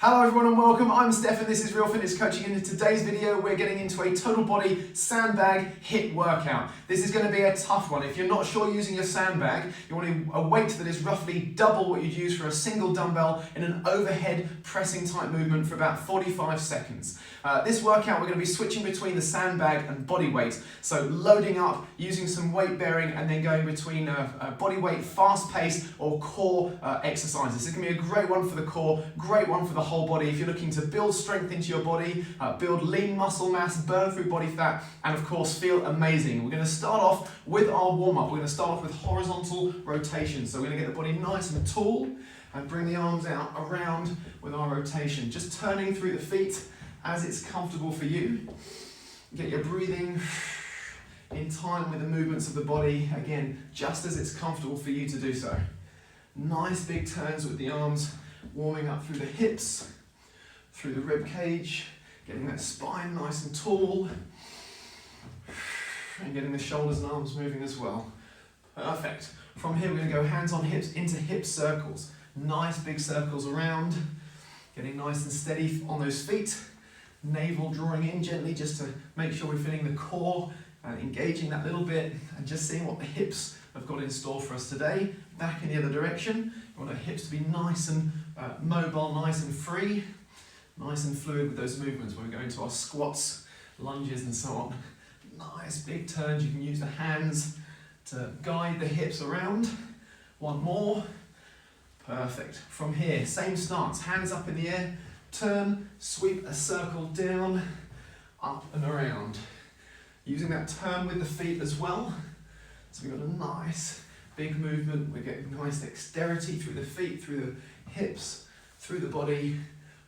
Hello everyone and welcome, I'm Stefan, this is Real Fitness Coaching, and in today's video we're getting into a total body sandbag hit workout. This is going to be a tough one. If you're not sure using your sandbag, you want a weight that is roughly double what you'd use for a single dumbbell in an overhead pressing type movement for about 45 seconds. This workout we're going to be switching between the sandbag and body weight, so loading up, using some weight bearing and then going between body weight, fast pace or core exercises. This is going to be a great one for the core, great one for the whole body if you're looking to build strength into your body, build lean muscle mass, burn through body fat, and of course feel amazing. We're going to start off with our warm-up. We're going to start off with horizontal rotation. So we're going to get the body nice and tall and bring the arms out around with our rotation. Just turning through the feet as it's comfortable for you. Get your breathing in time with the movements of the body, again, just as it's comfortable for you to do so. Nice big turns with the arms, warming up through the hips, through the rib cage, getting that spine nice and tall, and getting the shoulders and arms moving as well. Perfect. From here we're going to go hands on hips into hip circles. Nice big circles around, getting nice and steady on those feet. Navel drawing in gently just to make sure we're feeling the core and engaging that little bit and just seeing what the hips have got in store for us today. Back in the other direction. You want our hips to be nice and mobile, nice and free, nice and fluid with those movements when we go into our squats, lunges and so on. Nice big turns. You can use the hands to guide the hips around. One more. Perfect. From here, same stance, hands up in the air, turn, sweep a circle down, up and around. Using that turn with the feet as well. So we've got a nice big movement. We're getting nice dexterity through the feet, through the hips, through the body.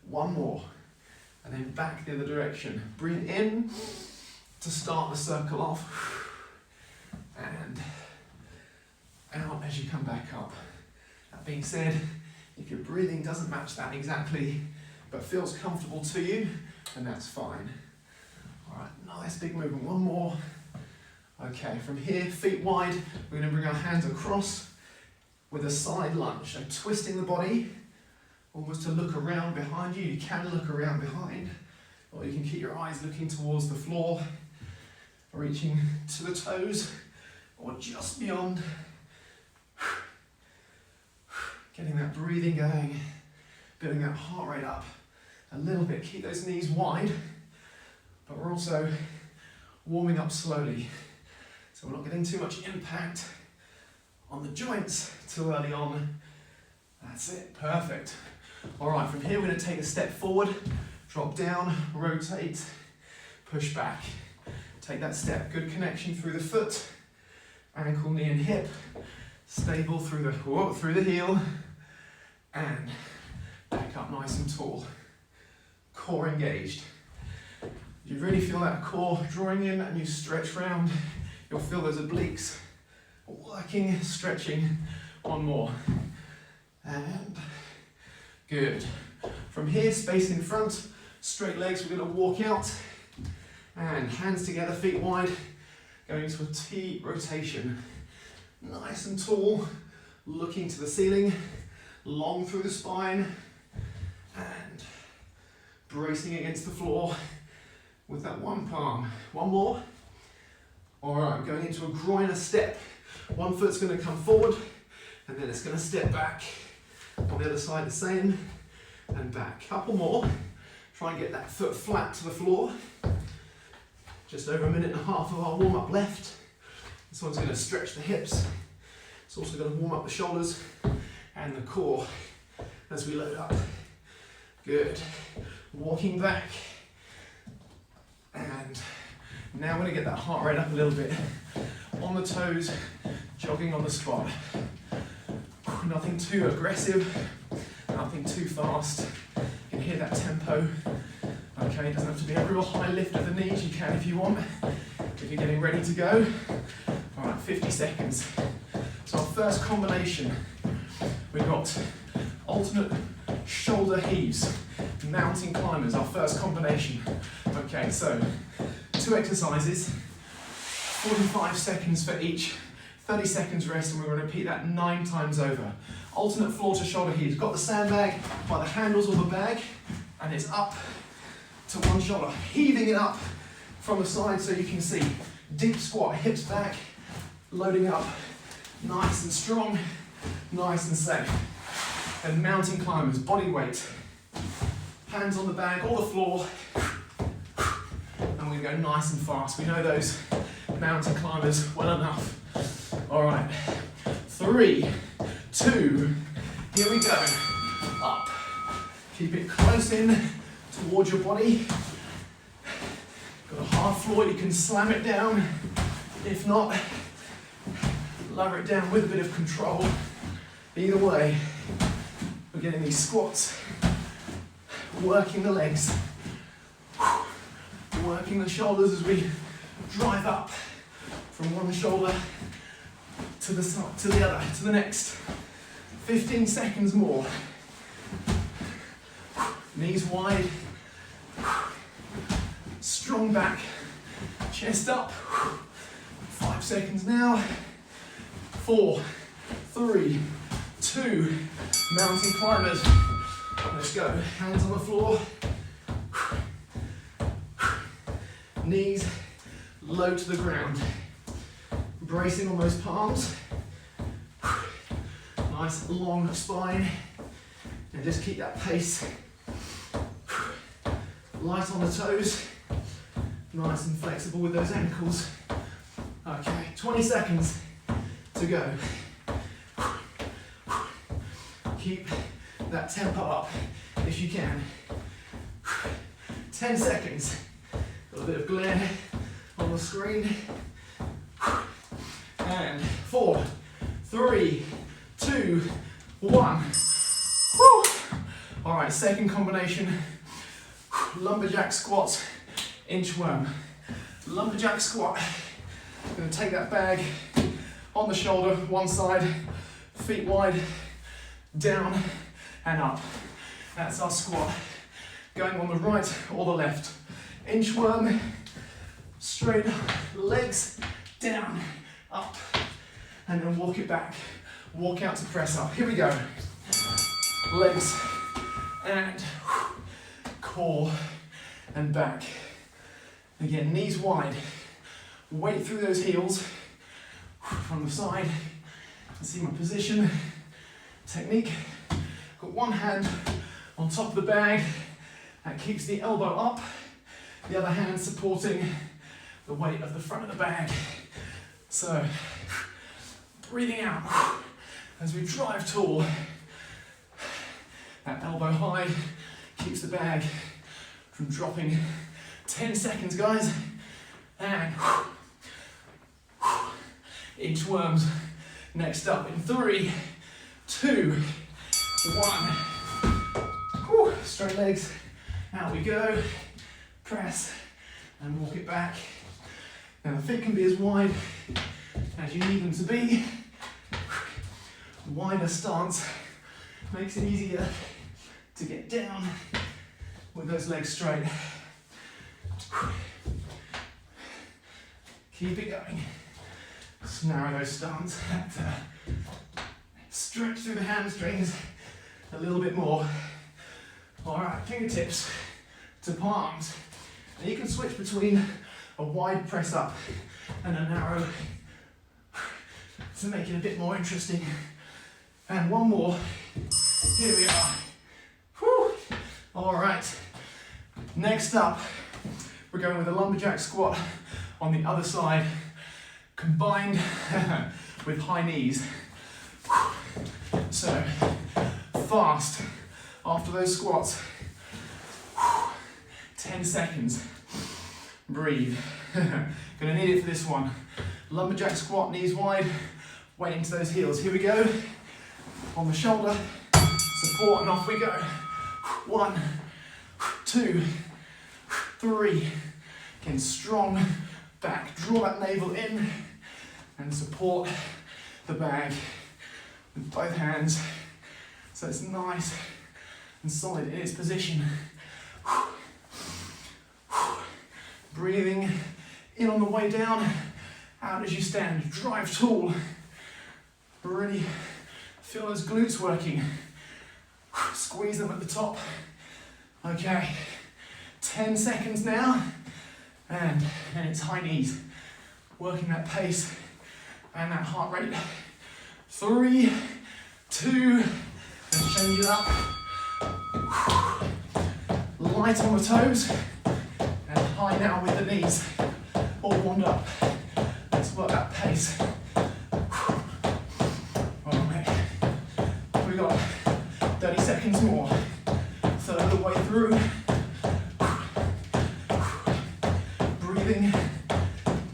One more. And then back the other direction. Breathe in to start the circle off. And out as you come back up. That being said, if your breathing doesn't match that exactly, but feels comfortable to you, then that's fine. All right, nice big movement. One more. Okay, from here, feet wide, we're going to bring our hands across with a side lunge. So twisting the body, almost to look around behind you. You can look around behind, or you can keep your eyes looking towards the floor, reaching to the toes, or just beyond. Getting that breathing going, building that heart rate up a little bit. Keep those knees wide, but we're also warming up slowly. So we're not getting too much impact on the joints too early on. That's it, perfect. All right, from here we're going to take a step forward, drop down, rotate, push back. Take that step, good connection through the foot, ankle, knee and hip, stable through the heel, and back up nice and tall. Core engaged. You really feel that core drawing in and you stretch round. You'll feel those obliques working, stretching. One more. And good. From here, space in front, straight legs, we're going to walk out. And hands together, feet wide, going into a T rotation. Nice and tall, looking to the ceiling, long through the spine, and bracing against the floor with that one palm. One more. All right, going into a groiner step. One foot's going to come forward, and then it's going to step back. On the other side, the same, and back. Couple more. Try and get that foot flat to the floor. Just over a minute and a half of our warm-up left. This one's going to stretch the hips. It's also going to warm up the shoulders and the core as we load up. Good. Walking back. And now we're going to get that heart rate up a little bit. On the toes, jogging on the spot. Nothing too aggressive, nothing too fast. You can hear that tempo. Okay, it doesn't have to be a real high lift of the knees. You can if you want, if you're getting ready to go. All right, 50 seconds. So our first combination, we've got alternate shoulder heaves, mountain climbers, our first combination. Okay, so 2 exercises, 45 seconds for each, 30 seconds rest, and we're going to repeat that 9 times over. Alternate floor to shoulder heaves. Got the sandbag by the handles of the bag. And it's up to one shoulder, heaving it up from the side so you can see. Deep squat, hips back, loading up, nice and strong, nice and safe. And mountain climbers, body weight, hands on the bag or the floor, and we're going to go nice and fast. We know those mountain climbers well enough. All right, 3, 2, here we go, up. Keep it close in towards your body. Got a hard floor, you can slam it down. If not, lower it down with a bit of control. Either way, we're getting these squats, working the legs, working the shoulders as we drive up from one shoulder to the other, to the next. 15 seconds more. Knees wide, strong back, chest up. 5 seconds now. 4, 3, 2, mountain climbers. Let's go. Hands on the floor. Knees low to the ground. Bracing on those palms. Nice long spine. And just keep that pace. Light on the toes. Nice and flexible with those ankles. Okay, 20 seconds to go. Keep that tempo up if you can. 10 seconds. Got a bit of glare on the screen. And 4, 3, 2, 1. Woo. All right, second combination. Lumberjack squat, inchworm. Lumberjack squat. I'm going to take that bag on the shoulder, one side, feet wide, down and up. That's our squat. Going on the right or the left. Inchworm, straight legs, down, up, and then walk it back. Walk out to press up. Here we go. Legs and core and back. Again, knees wide. Weight through those heels from the side. See my position, technique. Got one hand on top of the bag. That keeps the elbow up. The other hand supporting the weight of the front of the bag. So, breathing out as we drive tall. That elbow high keeps the bag from dropping. 10 seconds, guys. And inchworms next up in 3, 2, 1. Straight legs. Out we go. Press and walk it back. Now the feet can be as wide as you need them to be. Wider stance makes it easier to get down with those legs straight. Keep it going. Just narrow those stance. Stretch through the hamstrings a little bit more. All right, fingertips to palms. Now you can switch between a wide press up and a narrow to make it a bit more interesting. And one more. Here we are. Whew. All right. Next up, we're going with a lumberjack squat on the other side, combined with high knees. So, fast after those squats. 10 seconds. Breathe. Gonna need it for this one. Lumberjack squat, knees wide, weight into those heels. Here we go. On the shoulder, support, and off we go. 1, 2, 3. Again, strong back. Draw that navel in and support the bag with both hands so it's nice and solid in its position. Breathing in on the way down, out as you stand. Drive tall. Really feel those glutes working. Squeeze them at the top Okay, 10 seconds now, and then it's high knees. Working that pace and that heart rate. 3, 2, and change it up. Light on the toes, and high now with the knees. All warmed up. Let's work that pace. Alright, we got 30 seconds more. Third of the way through. Breathing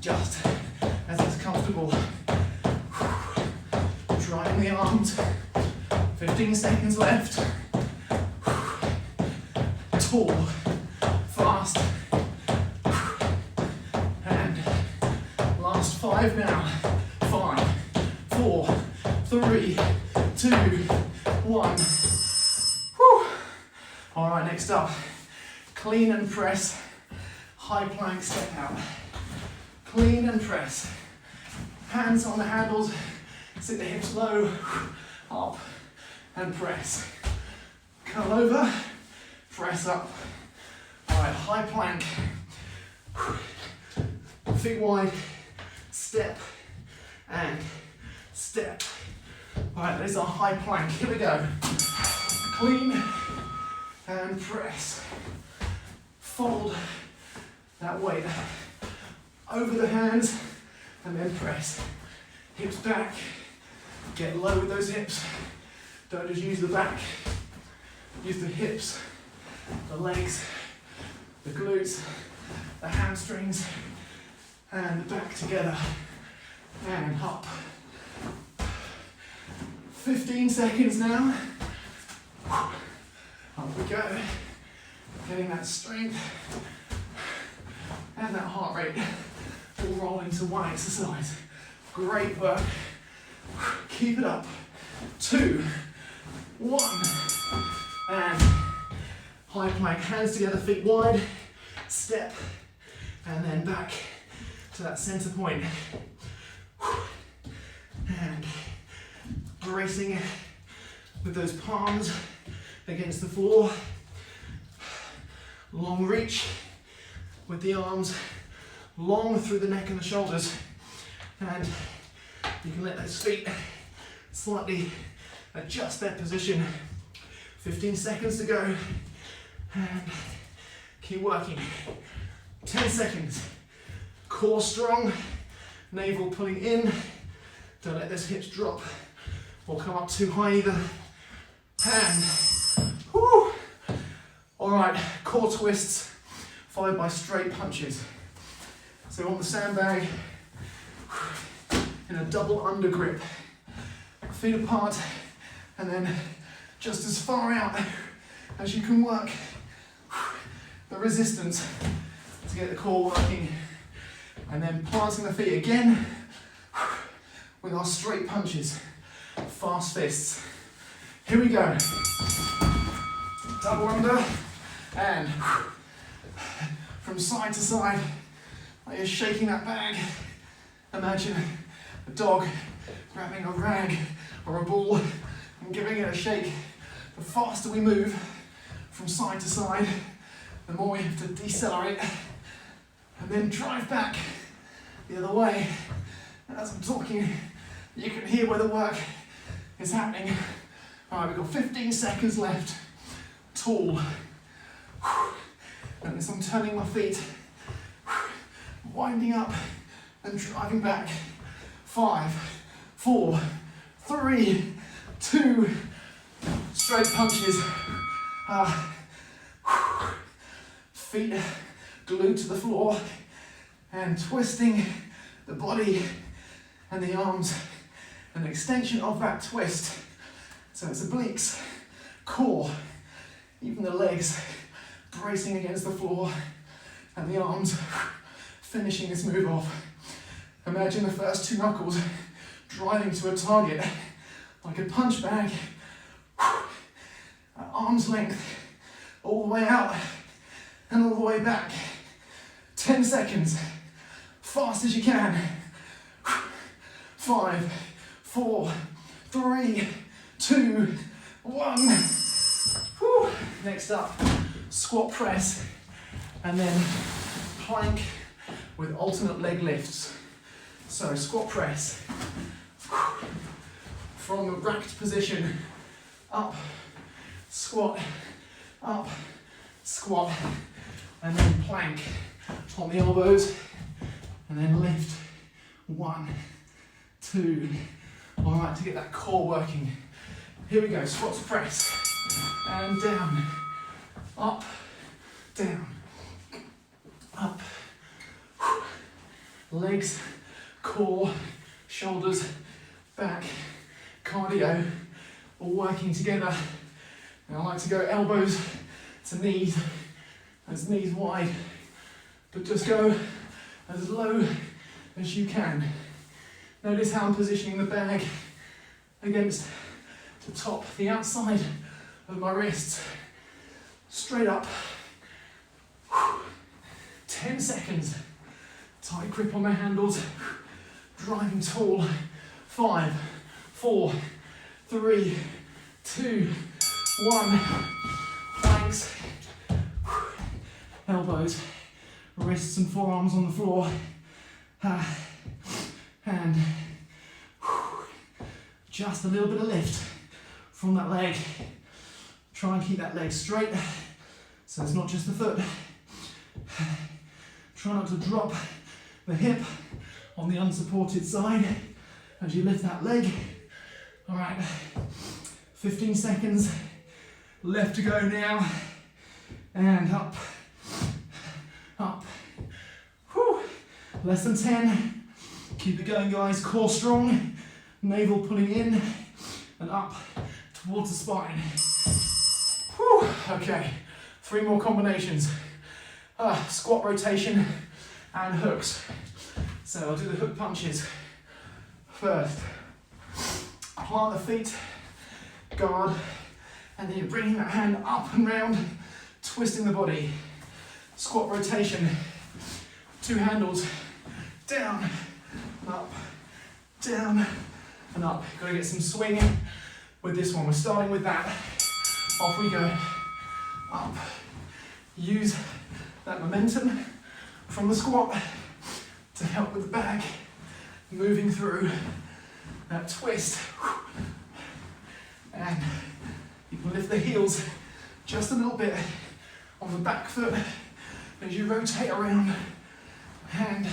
just as it's comfortable. Driving the arms. 15 seconds left. Tall, fast, and last 5 now. 5, 4, 3, 2, 1. Whew. All right, next up, clean and press, high plank step out. Clean and press. Hands on the handles, sit the hips low, up, and press. Curl over, press up. All right, high plank. Feet wide, step, and step. All right, there's our high plank. Here we go. Clean and press. Fold that weight over the hands and then press. Hips back. Get low with those hips. Don't just use the back. Use the hips, the legs, the glutes, the hamstrings, and the back together. And up. 15 seconds now. Up we go. Getting that strength and that heart rate all roll into one exercise. Great work. Keep it up. 2, 1, and high plank. Hands together, feet wide. Step, and then back to that center point. And bracing with those palms against the floor. Long reach with the arms long through the neck and the shoulders. And you can let those feet slightly adjust their position. 15 seconds to go. And keep working. 10 seconds. Core strong. Navel pulling in. Don't let those hips drop or come up too high either. And whoo. All right, core twists followed by straight punches. So on the sandbag, in a double under grip, feet apart, and then just as far out as you can work the resistance to get the core working, and then planting the feet again with our straight punches, fast fists. Here we go. Double under, and from side to side, like you're shaking that bag. Imagine a dog grabbing a rag or a ball and giving it a shake. The faster we move from side to side, the more we have to decelerate and then drive back the other way. And as I'm talking, you can hear where the work is happening. All right, we've got 15 seconds left. Tall. And as I'm turning my feet, winding up and driving back. 5, 4, 3, 2, straight punches. Feet glued to the floor and twisting the body and the arms, an extension of that twist. So it's obliques, core, even the legs bracing against the floor, and the arms finishing this move off. Imagine the first 2 knuckles driving to a target like a punch bag, at arm's length, all the way out and all the way back. 10 seconds, fast as you can. 5, 4, 3, 2, 1. Whew. Next up, squat press, and then plank with alternate leg lifts. So squat press, from the racked position, up, squat, and then plank on the elbows, and then lift, 1, 2, all right, to get that core working. Here we go, squats press, and down, up, down, up, legs, core, shoulders, back, cardio, all working together. And I like to go elbows to knees, as knees wide, but just go as low as you can. Notice how I'm positioning the bag against the top, the outside of my wrists, straight up. 10 seconds, tight grip on the handles, driving tall. 5, 4, 3, 2, 1. Planks, elbows, wrists and forearms on the floor, and just a little bit of lift from that leg. Try and keep that leg straight, so it's not just the foot. Try not to drop the hip on the unsupported side as you lift that leg. All right, 15 seconds left to go now, and up, up. Whew. Less than 10. Keep it going, guys. Core strong, navel pulling in and up towards the spine. Whew. Okay, 3 more combinations. Squat rotation and hooks. So I'll do the hook punches first. Plant the feet, guard, and then you're bringing that hand up and round, twisting the body. Squat rotation, 2 handles, down, up, down, and up. Got to get some swing with this one. We're starting with that. Off we go. Up. Use that momentum from the squat to help with the bag moving through that twist. And you can lift the heels just a little bit on the back foot as you rotate around. And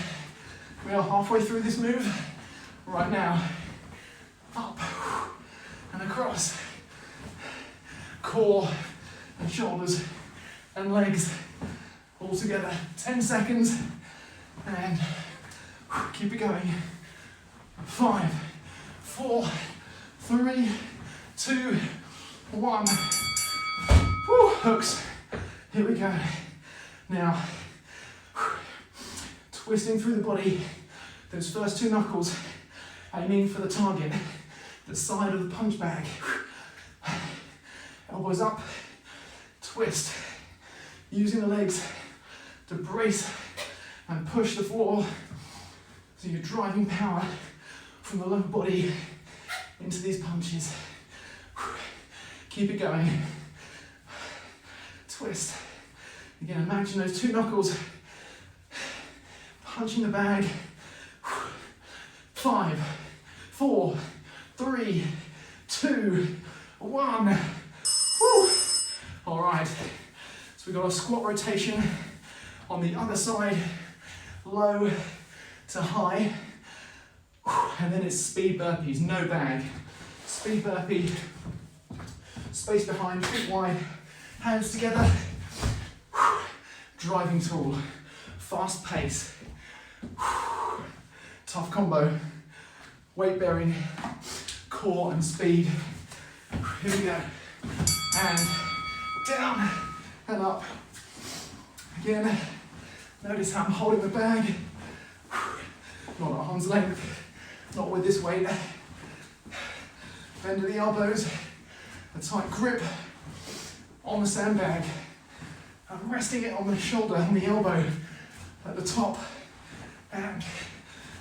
we are halfway through this move right now. Up and across. Core and shoulders and legs all together. 10 seconds, and keep it going. 5, 4, 3, 2, 1. Woo, hooks. Here we go. Now, twisting through the body. Those first 2 knuckles, aiming for the target, the side of the punch bag. Elbows up, twist. Using the legs to brace and push the floor, so you're driving power from the lower body into these punches. Keep it going. Twist. Again, imagine those 2 knuckles punching the bag. 5, 4, 3, 2, 1. Woo. All right. So we've got a squat rotation on the other side, low to high, and then it's speed burpees, no bag. Speed burpee, space behind, feet wide, hands together, driving tall, fast pace, tough combo, weight bearing, core and speed. Here we go, and down and up. Again, notice how I'm holding the bag, not at arm's length, not with this weight. Bend of the elbows, a tight grip on the sandbag. I'm resting it on the shoulder and the elbow at the top, and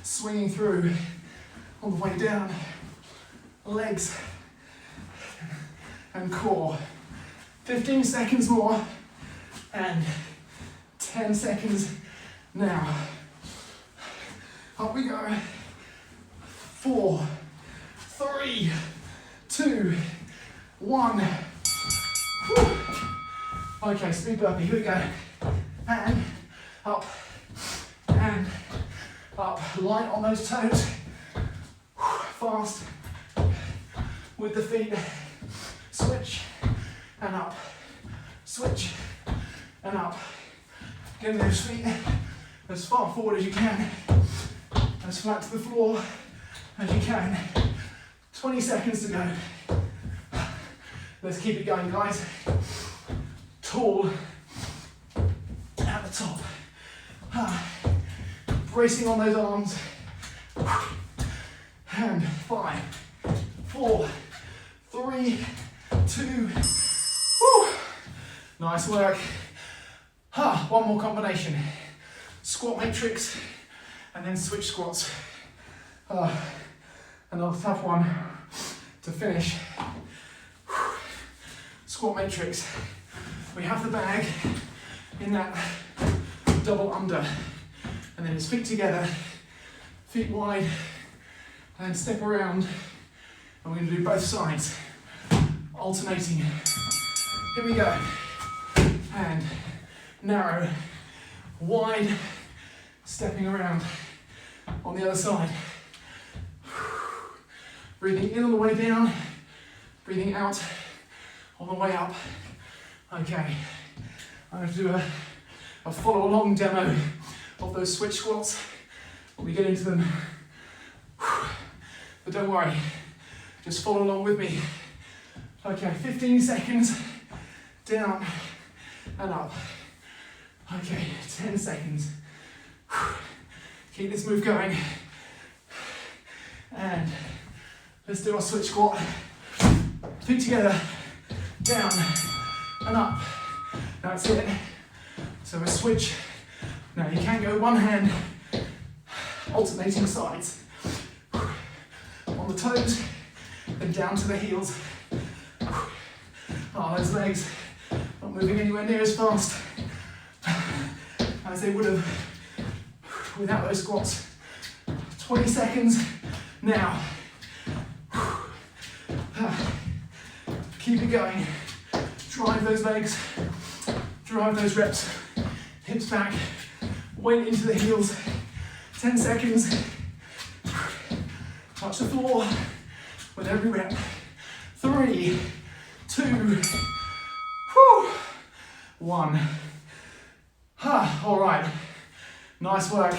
swinging through on the way down. Legs and core. 15 seconds more. And 10 seconds now. Up we go. 4, 3, 2, 1. Whew. Okay, speed burpee, here we go. And up, and up. Light on those toes. Fast with the feet. Switch and up. Switch and up. Getting those feet as far forward as you can, as flat to the floor as you can. 20 seconds to go. Let's keep it going, guys. Tall at the top. Bracing on those arms. And 5, 4, 3, 2. Woo. Nice work. One more combination. Squat matrix and then switch squats. Another tough one to finish. Squat matrix. We have the bag in that double under, and then it's feet together, feet wide, and step around. And we're going to do both sides, alternating. Here we go. And narrow, wide, stepping around on the other side. Breathing in on the way down, breathing out on the way up. Okay, I'm going to do a follow along demo of those switch squats when we get into them. But don't worry, just follow along with me. Okay, 15 seconds, down and up. Okay, 10 seconds. Keep this move going. And let's do our switch squat. Feet together, down and up. That's it. So we switch. Now you can go one hand, alternating sides. On the toes, then down to the heels. Those legs not moving anywhere near as fast as they would have without those squats. 20 seconds now. Keep it going. Drive those legs, drive those reps. Hips back, weight into the heels. 10 seconds. Touch the floor with every rep. 3, 2, 1. All right, nice work.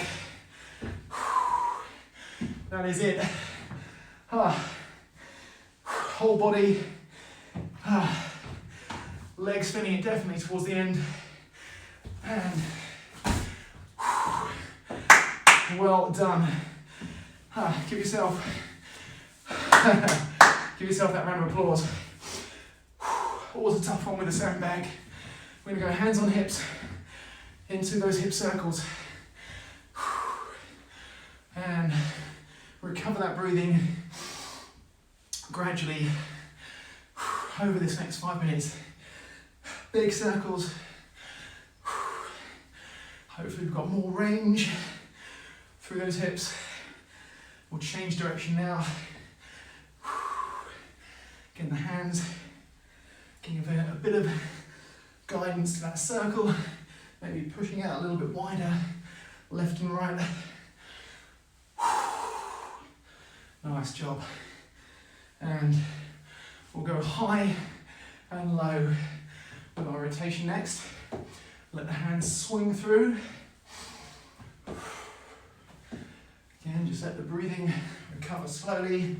That is it. Whole body. Legs spinning it definitely towards the end. And well done. Give yourself that round of applause. Always a tough one with a sandbag. We're going to go hands on hips into those hip circles. And recover that breathing gradually over this next 5 minutes. Big circles. Hopefully we've got more range through those hips. We'll change direction now. Getting the hands, giving a bit of guidance to that circle. Maybe pushing out a little bit wider, left and right. Nice job. And we'll go high and low with our rotation next. Let the hands swing through. Again, just let the breathing recover slowly.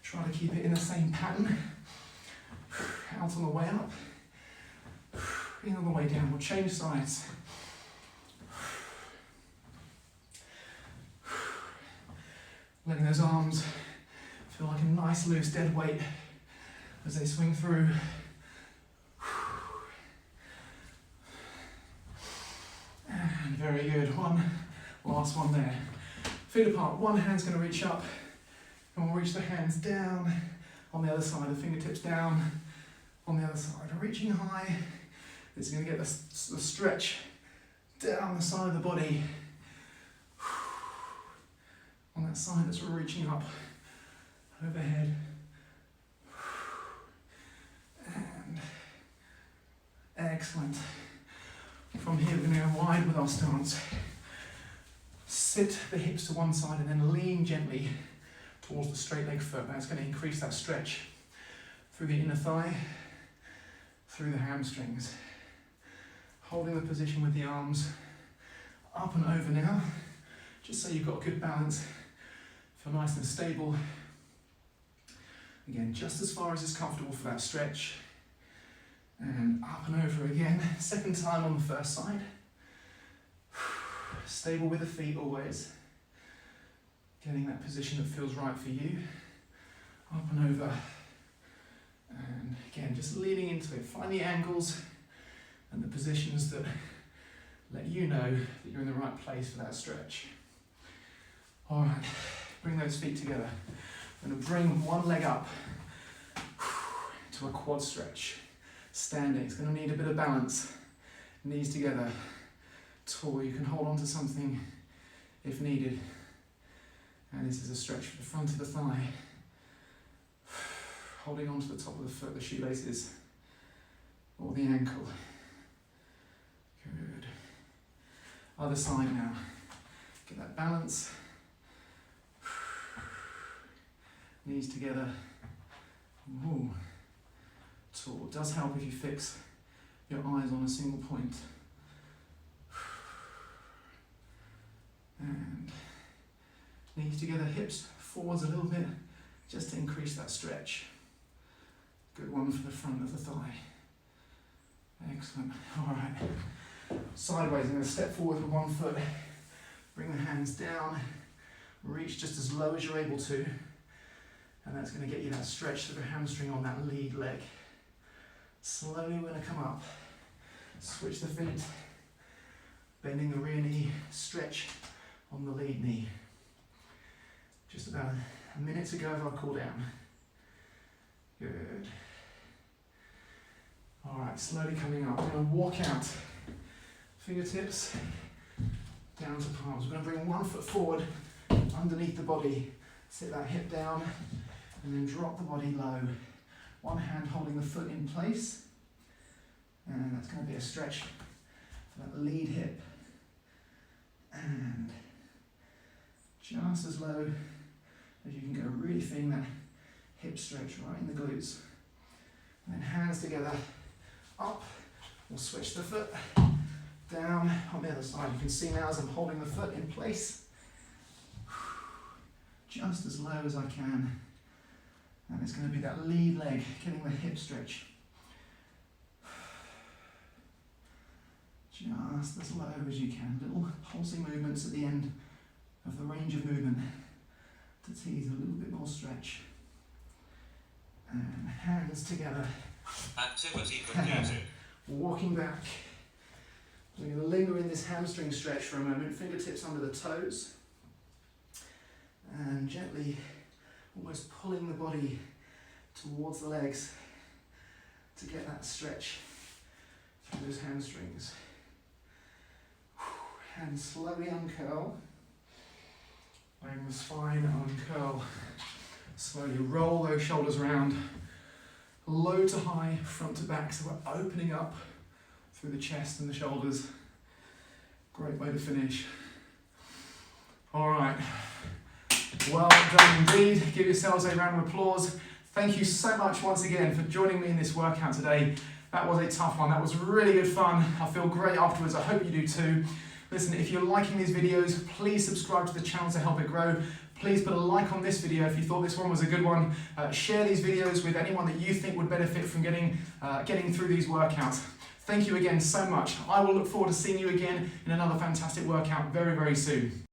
Try to keep it in the same pattern. Out on the way up. In on the way down. We'll change sides. Letting those arms feel like a nice loose dead weight as they swing through. And very good. One last one there. Feet apart. One hand's going to reach up, and we'll reach the hands down on the other side. The fingertips down on the other side. Reaching high, It's going to get the stretch down the side of the body, on that side that's reaching up overhead. And excellent. From here, we're going to go wide with our stance. Sit the hips to one side and then lean gently towards the straight leg foot. That's going to increase that stretch through the inner thigh, through the hamstrings. Holding the position with the arms up and over now, just so you've got good balance. Feel nice and stable. Again, just as far as is comfortable for that stretch. And up and over again. Second time on the first side. Stable with the feet always. Getting that position that feels right for you. Up and over. And again, just leaning into it. Find the angles and the positions that let you know that you're in the right place for that stretch. All right, bring those feet together. I'm going to bring one leg up to a quad stretch. Standing, it's going to need a bit of balance. Knees together, tall. You can hold on to something if needed. And this is a stretch for the front of the thigh. Holding on to the top of the foot, the shoelaces, or the ankle. Good. Other side now. Get that balance. Knees together. Ooh. Tall. It does help if you fix your eyes on a single point. And knees together, hips forwards a little bit, just to increase that stretch. Good one for the front of the thigh. Excellent. All right. Sideways, I'm going to step forward with one foot, bring the hands down, reach just as low as you're able to, and that's going to get you that stretch through the hamstring on that lead leg. Slowly we're going to come up, switch the feet, bending the rear knee, stretch on the lead knee. Just about a minute to go of our cool down. Good. All right, slowly coming up. We're going to walk out, fingertips down to palms. We're going to bring one foot forward underneath the body, sit that hip down, and then drop the body low. One hand holding the foot in place, and that's going to be a stretch for that lead hip. And just as low as you can go, really feeling that hip stretch right in the glutes. And then hands together, up. We'll switch the foot down on the other side. You can see now as I'm holding the foot in place, just as low as I can. And it's going to be that lead leg, getting the hip stretch. Just as low as you can. Little pulsing movements at the end of the range of movement to tease a little bit more stretch. And hands together. Activity completed. Walking back. We're going to linger in this hamstring stretch for a moment. Fingertips under the toes. And gently, almost pulling the body towards the legs to get that stretch through those hamstrings. Hands slowly uncurl. Letting the spine uncurl. Slowly roll those shoulders around. Low to high, front to back, so we're opening up through the chest and the shoulders. Great way to finish. All right. Well done indeed. Give yourselves a round of applause. Thank you so much once again for joining me in this workout today. That was a tough one. That was really good fun. I feel great afterwards. I hope you do too. Listen, if you're liking these videos, please subscribe to the channel to help it grow. Please put a like on this video if you thought this one was a good one. Share these videos with anyone that you think would benefit from getting through these workouts. Thank you again so much. I will look forward to seeing you again in another fantastic workout very, very soon.